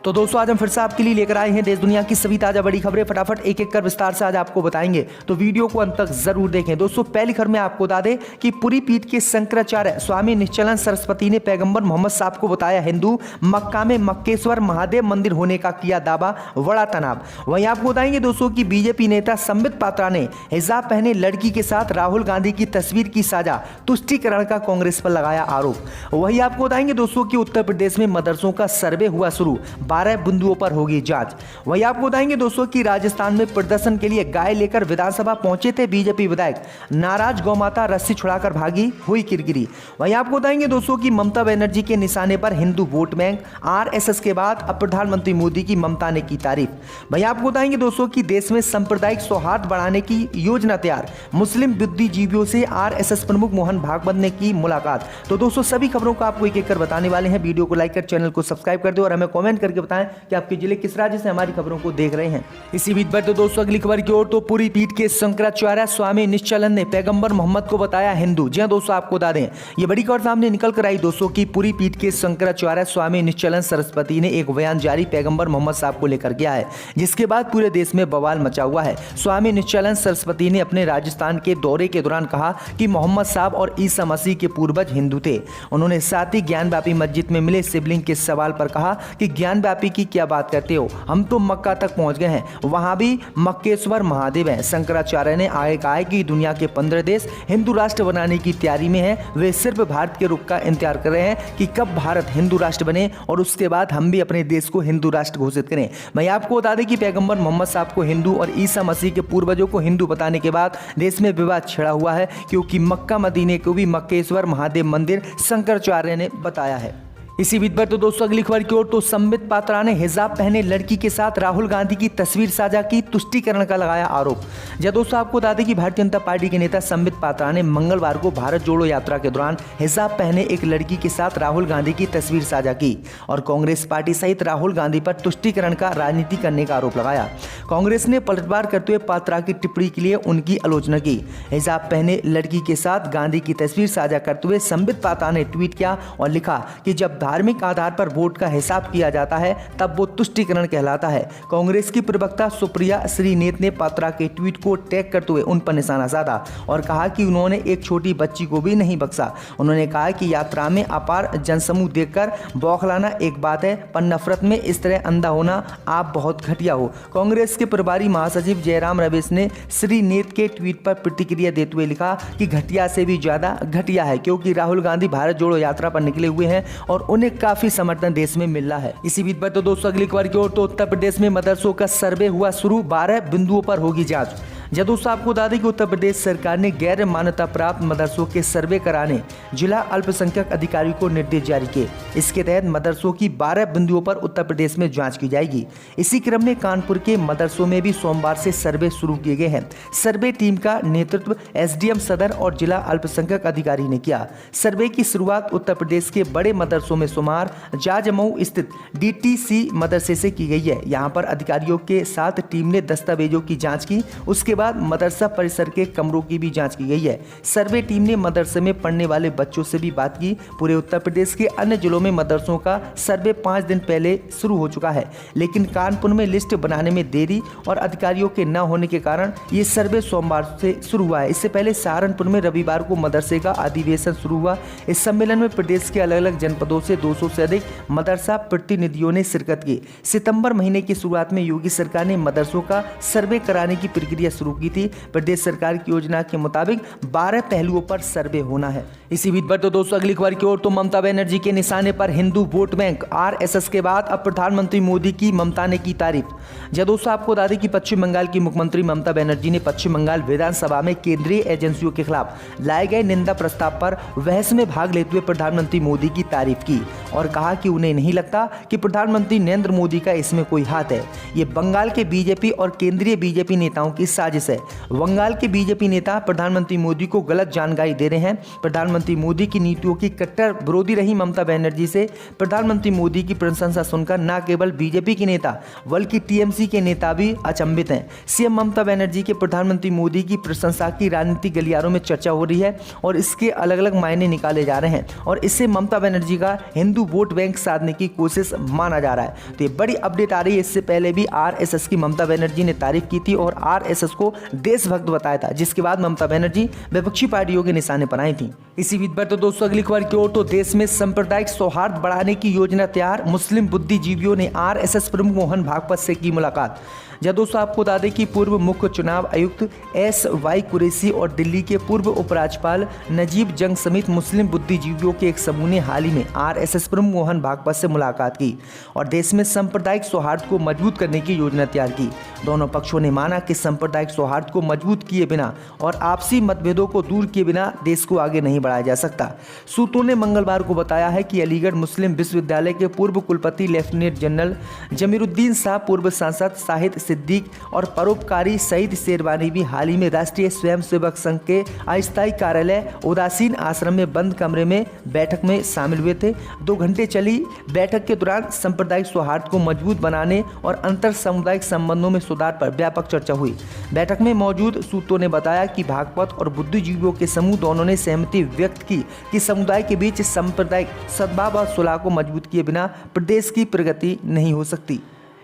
तो दोस्तों आज हम फिर से आपके लिए लेकर आए हैं देश दुनिया की सभी ताजा बड़ी खबरें। फटाफट एक एक कर विस्तार से आज आपको बताएंगे, तो वीडियो को अंत तक जरूर देखें। दोस्तों पहली खबर में आपको बता दें कि पूरी पीठ के शंकराचार्य स्वामी निश्चलानंद सरस्वती ने पैगंबर मोहम्मद साहब को बताया हिंदू, मक्का में मक्केश्वर महादेव मंदिर होने का किया दावा, बड़ा तनाव। वहीं आपको बताएंगे दोस्तों की बीजेपी नेता संबित पात्रा ने हिजाब पहने लड़की के साथ राहुल गांधी की तस्वीर की साझा तुष्टिकरण का कांग्रेस पर लगाया आरोप। वहीं आपको बताएंगे दोस्तों की उत्तर प्रदेश में मदरसों का सर्वे हुआ शुरू, 12 बिंदुओं पर होगी जांच। वहीं आपको बताएंगे दोस्तों कि राजस्थान में प्रदर्शन के लिए गाय लेकर विधानसभा पहुंचे थे बीजेपी विधायक, नाराज गौमाता रस्सी छुड़ाकर भागी, हुई किरकिरी। वहीं आपको बताएंगे दोस्तों कि ममता बनर्जी के निशाने पर हिंदू वोट बैंक, आरएसएस के बाद अब प्रधानमंत्री मोदी की ममता ने की तारीफ। वहीं आपको बताएंगे दोस्तों कि देश में सांप्रदायिक सौहार्द बढ़ाने की योजना तैयार, मुस्लिम बुद्धिजीवियों से आरएसएस प्रमुख मोहन भागवत ने की मुलाकात। तो दोस्तों सभी खबरों को आपको एक एक कर बताने वाले हैं। वीडियो को लाइक कर चैनल को सब्सक्राइब कर दो और हमें कमेंट करके बताएं कि आपके जिले किस राज्य से हमारी खबरों को देख रहे हैं। इसी बीच पर तो दोस्तों अगली खबर की ओर, तो पूरी पीठ के शंकराचार्य स्वामी निश्चलानंद ने पैगंबर मोहम्मद को बताया हिंदू। जी हां दोस्तों, आपको बता दें ये बड़ी खबर सामने निकल कर आई दोस्तों की पूरी पीठ के शंकराचार्य स्वामी निश्चलानंद सरस्वती ने एक बयान जारी पैगंबर मोहम्मद साहब को लेकर किया है, जिसके बाद पूरे देश में बवाल मचा हुआ है। स्वामी निश्चलानंद सरस्वती ने अपने राजस्थान के दौरे के दौरान कहा कि मोहम्मद साहब और ईसा मसीह के पूर्वज हिंदू थे। उन्होंने साथ ही ज्ञानव्यापी मस्जिद में मिले शिवलिंग के सवाल पर कहा कि ज्ञानव्यापी की क्या बात करते हो, हम तो मक्का तक पहुंच गए हैं, वहां भी मक्केश्वर महादेव हैं। शंकराचार्य ने आगे कहा कि दुनिया के 15 देश हिंदू राष्ट्र बनाने की तैयारी में है, वे सिर्फ भारत के रुख का इंतजार कर रहे हैं कि कब भारत हिंदू राष्ट्र बने और उसके बाद हम भी अपने देश को हिंदू राष्ट्र घोषित करें। मैं आपको बता दें कि पैगंबर मोहम्मद साहब को हिंदू और ईसा मसीह के पूर्वजों को हिंदू बताने के बाद देश में विवाद छिड़ा हुआ है, क्योंकि मक्का मदीने को भी मक्केश्वर महादेव मंदिर शंकराचार्य ने बताया है। इसी बीच पर तो दोस्तों अगली खबर की ओर, तो संबित पात्रा ने हिजाब पहने लड़की के साथ राहुल गांधी की तस्वीर साझा की, तुष्टिकरण का लगाया आरोप। जब दोस्तों आपको बता दें कि भारतीय जनता पार्टी के नेता संबित पात्रा ने मंगलवार को भारत जोड़ो यात्रा के दौरान हिजाब पहने एक लड़की के साथ राहुल गांधी की तस्वीर साझा की और कांग्रेस पार्टी सहित राहुल गांधी पर तुष्टिकरण का राजनीति करने का आरोप लगाया। कांग्रेस ने पलटवार करते हुए पात्रा की टिप्पणी के लिए उनकी आलोचना की। हिजाब पहने लड़की के साथ गांधी की तस्वीर साझा करते हुए संबित पात्रा ने ट्वीट किया और लिखा कि जब धार्मिक आधार पर वोट का हिसाब किया जाता है तब वो तुष्टिकरण कहलाता है। कांग्रेस की प्रवक्ता सुप्रिया श्रीनेत ने पात्रा के ट्वीट को टैग करते हुए उन पर निशाना साधा और कहा कि उन्होंने एक छोटी बच्ची को भी नहीं बख्शा। उन्होंने कहा कि यात्रा में अपार जनसमूह देखकर बौखलाना एक बात है, पर नफरत में इस तरह अंधा होना आप बहुत घटिया हो। कांग्रेस के प्रभारी महासचिव जयराम रमेश ने श्रीनेत के ट्वीट पर प्रतिक्रिया देते हुए लिखा कि घटिया से भी ज्यादा घटिया है, क्योंकि राहुल गांधी भारत जोड़ो यात्रा पर निकले हुए हैं और उन्हें काफी समर्थन देश में मिल रहा है। इसी बीच पर तो दोस्तों अगली खबर की ओर, तो उत्तर प्रदेश में मदरसों का सर्वे हुआ शुरू, 12 बिंदुओं पर होगी जांच। जब दोस्तों आपको बता दें कि उत्तर प्रदेश सरकार ने गैर मान्यता प्राप्त मदरसों के सर्वे कराने जिला अल्पसंख्यक अधिकारी को निर्देश जारी किए। इसके तहत मदरसों की 12 बिंदुओं पर उत्तर प्रदेश में जांच की जाएगी। इसी क्रम में कानपुर के मदरसों में भी सोमवार से सर्वे शुरू किए गए हैं। सर्वे टीम का नेतृत्व एसडीएम सदर और जिला अल्पसंख्यक अधिकारी ने किया। सर्वे की शुरुआत उत्तर प्रदेश के बड़े मदरसों में शुमार जाजमऊ स्थित डीटीसी मदरसे से की गई है। यहाँ पर अधिकारियों के साथ टीम ने दस्तावेजों की जाँच की। उसके बाद मदरसा परिसर के कमरों की भी जांच की गई है। सर्वे टीम ने मदरसे में पढ़ने वाले बच्चों से भी बात की। पूरे उत्तर प्रदेश के अन्य जिलों में मदरसों का सर्वे 5 दिन पहले शुरू हो चुका है, लेकिन कानपुर में लिस्ट बनाने में देरी और अधिकारियों के न होने के कारण ये सर्वे सोमवार से शुरू हुआ है। इससे पहले सहारनपुर में रविवार को मदरसे का अधिवेशन शुरू हुआ। इस सम्मेलन में प्रदेश के अलग अलग जनपदों से 200 से अधिक मदरसा प्रतिनिधियों ने शिरकत की। सितंबर महीने की शुरुआत में योगी सरकार ने मदरसों का सर्वे कराने की प्रक्रिया शुरू की थी। प्रदेश सरकार की योजना के मुताबिक 12 पहलुओं पर सर्वे होना है। इसी बीच पर तो दोस्तों अगली खबर की ओर, तो ममता बनर्जी के निशाने पर हिंदू वोट बैंक, आरएसएस के बाद अब प्रधानमंत्री मोदी की ममता ने की तारीफ। जब दोस्तों आपको बता दें कि पश्चिम बंगाल की मुख्यमंत्री ममता बनर्जी ने पश्चिम बंगाल विधानसभा में केंद्रीय एजेंसियों के खिलाफ लाए गए निंदा प्रस्ताव पर बहस में भाग लेते हुए प्रधानमंत्री मोदी की तारीफ की और कहा कि उन्हें नहीं लगता कि प्रधानमंत्री नरेंद्र मोदी का इसमें कोई हाथ है। ये बंगाल के बीजेपी और केंद्रीय बीजेपी नेताओं की साजिश साजिश है। बंगाल के बीजेपी नेता प्रधानमंत्री मोदी को गलत जानकारी दे रहे हैं। प्रधानमंत्री मोदी की नीतियों की कट्टर विरोधी रही ममता बनर्जी से प्रधानमंत्री मोदी की प्रशंसा सुनकर न केवल बीजेपी के नेता बल्कि टीएमसी के नेता भी अचंभित हैं। सीएम ममता बनर्जी के प्रधानमंत्री मोदी की प्रशंसा की राजनीतिक गलियारों में चर्चा हो रही है और इसके अलग अलग मायने निकाले जा रहे हैं और इससे ममता बनर्जी का हिंदू वोट बैंक साधने की कोशिश माना जा रहा है। तो ये बड़ी अपडेट आ रही है। इससे पहले भी आरएसएस की ममता बनर्जी ने तारीफ की थी और आरएसएस को देशभक्त बताया था, जिसके बाद ममता बनर्जी विपक्षी पार्टियों के निशाने पर आई थी। इसी बीच पर तो दोस्तों अगली खबर की ओर, तो देश में सांप्रदायिक सौहार्द बढ़ाने की योजना तैयार, मुस्लिम बुद्धिजीवियों ने आरएसएस प्रमुख मोहन भागवत से की मुलाकात। जब दोस्तों आपको बता दें कि पूर्व मुख्य चुनाव आयुक्त एस.वाई. कुरैशी और दिल्ली के पूर्व उपराज्यपाल नजीब जंग समेत मुस्लिम बुद्धिजीवियों के एक समूह ने हाल ही में आरएसएस प्रमुख मोहन भागवत से मुलाकात की और देश में सांप्रदायिक सौहार्द को मजबूत करने की योजना तैयार की। दोनों पक्षों ने माना कि सांप्रदायिक सौहार्द को मजबूत किए बिना और आपसी मतभेदों को दूर किए बिना देश को आगे नहीं बढ़ाया जा सकता। सूत्रों ने मंगलवार को बताया है कि अलीगढ़ मुस्लिम विश्वविद्यालय के पूर्व कुलपति लेफ्टिनेंट जनरल जमीरुद्दीन शाह, पूर्व सांसद शाहिद सिद्दीक और परोपकारी सईद शेरवानी भी हाल ही में राष्ट्रीय स्वयंसेवक संघ के अस्थायी कार्यालय उदासीन आश्रम में बंद कमरे में बैठक में शामिल हुए थे। 2 घंटे चली बैठक के दौरान सांप्रदायिक सौहार्द को मजबूत बनाने और अंतर सामुदायिक संबंधों में सुधार पर व्यापक चर्चा हुई। बैठक में मौजूद सूत्रों ने बताया कि भागवत और बुद्धिजीवियों के समूह दोनों ने सहमति व्यक्त की कि समुदाय के बीच सांप्रदायिक सद्भाव और सुलह को मजबूत किए बिना प्रदेश की प्रगति नहीं हो सकती।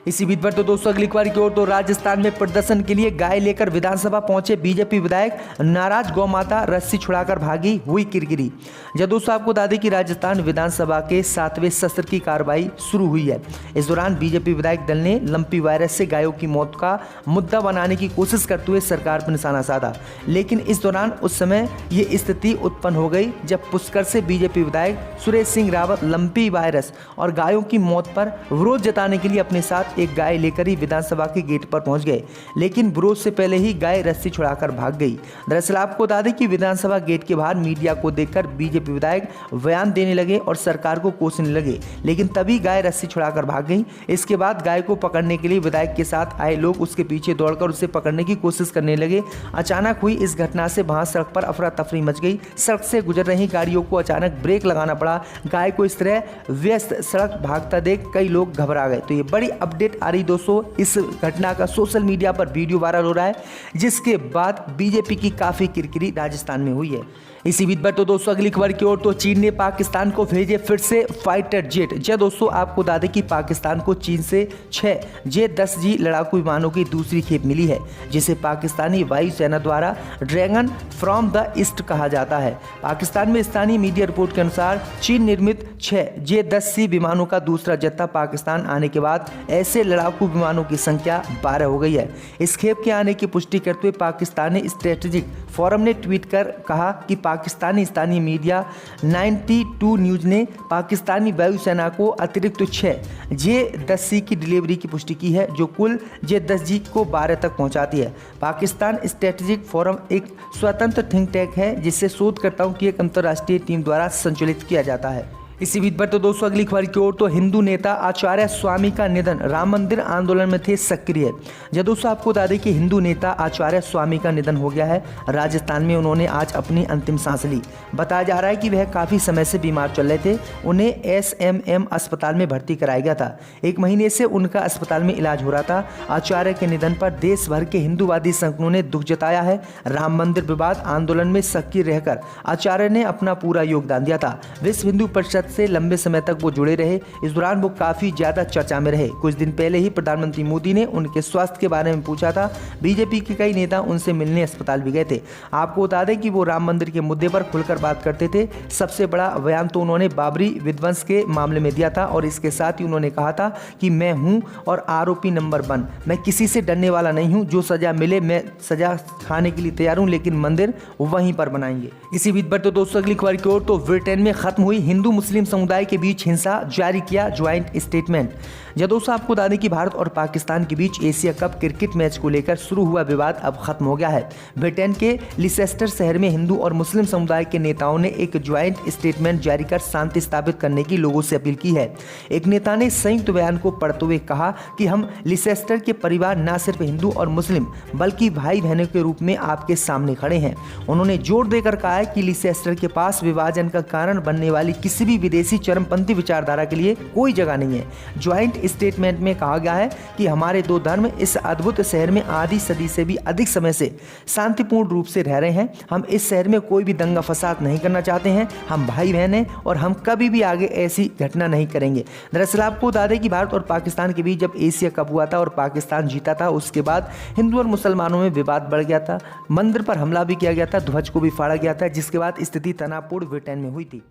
इसी बीच पर तो दोस्तों अगली खबर की ओर, तो राजस्थान में प्रदर्शन के लिए गाय लेकर विधानसभा पहुंचे बीजेपी विधायक, नाराज गौ माता रस्सी छुड़ाकर भागी, हुई किरकिरी। जब दोस्तों आपको बता दें कि राजस्थान विधानसभा के 7वें सत्र की कार्रवाई शुरू हुई है। इस दौरान बीजेपी विधायक दल ने लंपी वायरस से गायों की मौत का मुद्दा बनाने की कोशिश करते हुए सरकार पर निशाना साधा, लेकिन इस दौरान उस समय ये स्थिति उत्पन्न हो गई जब पुष्कर से बीजेपी विधायक सुरेश सिंह रावत लंपी वायरस और गायों की मौत पर विरोध जताने के लिए अपने साथ एक गाय लेकर ही विधानसभा के गेट पर पहुंच गए, लेकिन विरोध से पहले ही गाय रस्सी छुड़ाकर भाग गई। दरअसल आपको बता दें कि विधानसभा गेट के बाहर मीडिया को देखकर बीजेपी विधायक बयान देने लगे और सरकार को कोसने लगे, लेकिन तभी गाय रस्सी छुड़ाकर भाग गई। इसके बाद गाय को पकड़ने के लिए विधायक के साथ आए लोग उसके पीछे दौड़कर उसे पकड़ने की कोशिश करने लगे। अचानक हुई इस घटना से वहां सड़क पर अफरा तफरी मच गई। सड़क से गुजर रही गाड़ियों को अचानक ब्रेक लगाना पड़ा। गाय को इस तरह व्यस्त सड़क भागता देख कई लोग घबरा गए। तो ये बड़ी अपडेट आ रही दोस्तों। इस घटना का सोशल मीडिया पर वीडियो वायरल हो रहा है, जिसके बाद बीजेपी की काफी किरकिरी राजस्थान में हुई है। इसी बीच पर तो दोस्तों अगली खबर की ओर, तो चीन ने पाकिस्तान को भेजे फिर से फाइटर जेट। जब दोस्तों आपको बता दें कि पाकिस्तान को चीन से 6 J-10G लड़ाकू विमानों की दूसरी खेप मिली है, जिसे पाकिस्तानी वायुसेना द्वारा ड्रैगन फ्रॉम द ईस्ट कहा जाता है। पाकिस्तान में स्थानीय मीडिया रिपोर्ट के अनुसार चीन निर्मित 6 J-10C विमानों का दूसरा जत्था पाकिस्तान आने के बाद ऐसे लड़ाकू विमानों की संख्या 12 हो गई है। इस खेप के आने की पुष्टि करते हुए पाकिस्तानी स्ट्रेटेजिक फोरम ने ट्वीट कर कहा कि पाकिस्तानी स्थानीय मीडिया 92 न्यूज ने पाकिस्तानी वायुसेना को अतिरिक्त 6 J-10C की डिलीवरी की पुष्टि की है, जो कुल J-10G को 12 तक पहुंचाती है। पाकिस्तान स्ट्रेटेजिक फोरम एक स्वतंत्र थिंक टैंक है, जिससे शोधकर्ताओं की एक अंतर्राष्ट्रीय टीम द्वारा संचालित किया जाता है। इसी बीच पर तो दोस्तों अगली खबर की ओर, तो हिंदू नेता आचार्य स्वामी का निधन, राम मंदिर आंदोलन में थे सक्रिय। जब दोस्तों आपको बता दें कि हिंदू नेता आचार्य स्वामी का निधन हो गया है। राजस्थान में उन्होंने आज अपनी अंतिम सांस ली। बताया जा रहा है कि वह काफी समय से बीमार चल रहे थे। उन्हें SMM अस्पताल में भर्ती कराया गया था। 1 महीने से उनका अस्पताल में इलाज हो रहा था। आचार्य के निधन पर देश भर के हिंदूवादी संगठनों ने दुख जताया है। राम मंदिर विवाद आंदोलन में सक्रिय रहकर आचार्य ने अपना पूरा योगदान दिया था। विश्व हिंदू परिषद से लंबे समय तक वो जुड़े रहे। इस दौरान वो काफी ज्यादा चर्चा में रहे। कुछ दिन पहले ही प्रधानमंत्री मोदी ने उनके स्वास्थ्य के बारे में पूछा था। बीजेपी के कई नेता उनसे मिलने अस्पताल भी गए थे। आपको बता दें कि वो राम मंदिर के मुद्दे पर खुलकर बात करते थे। सबसे बड़ा बयान तो उन्होंने बाबरी विध्वंस के मामले में दिया था और इसके साथ ही उन्होंने कहा था कि मैं हूं और आरोपी नंबर 1, मैं किसी से डरने वाला नहीं हूं। जो सजा मिले मैं सजा खाने के लिए तैयार हूं, लेकिन मंदिर वहीं पर बनाएंगे। इसी बीच पर तो दोस्तों अगली खबर की ओर, तो ब्रिटेन में खत्म हुई हिंदू मुस्लिम मुस्लिम समुदाय के बीच हिंसा, जारी किया ज्वाइंट स्टेटमेंट। दोस्तों आपको बता दें कि भारत और पाकिस्तान के बीच एशिया कप क्रिकेट मैच को लेकर शुरू हुआ विवाद अब खत्म हो गया है। ब्रिटेन के लिसेस्टर शहर में हिंदू और मुस्लिम समुदाय के नेताओं ने एक ज्वाइंट स्टेटमेंट जारी कर शांति स्थापित करने की लोगों से अपील की है। एक नेता ने संयुक्त बयान को पढ़ते हुए कहा कि हम लिसेस्टर के परिवार न सिर्फ हिंदू और मुस्लिम बल्कि भाई बहनों के रूप में आपके सामने खड़े हैं। उन्होंने जोर देकर कहा है कि लिसेस्टर के पास विभाजन का कारण बनने वाली किसी भी विदेशी चरमपंथी विचारधारा के लिए कोई जगह नहीं है। ज्वाइंट स्टेटमेंट में कहा गया है कि हमारे दो धर्म इस अद्भुत शहर में आधी सदी से भी अधिक समय से शांतिपूर्ण रूप से रह रहे हैं। हम इस शहर में कोई भी दंगा फसाद नहीं करना चाहते हैं। हम भाई बहन हैं और हम कभी भी आगे ऐसी घटना नहीं करेंगे। दरअसल आपको बता दें कि भारत और पाकिस्तान के बीच जब एशिया कप हुआ था और पाकिस्तान जीता था, उसके बाद हिंदू और मुसलमानों में विवाद बढ़ गया था। मंदिर पर हमला भी किया गया था, ध्वज को भी फाड़ा गया था, जिसके बाद स्थिति तनावपूर्ण ब्रिटेन में हुई थी।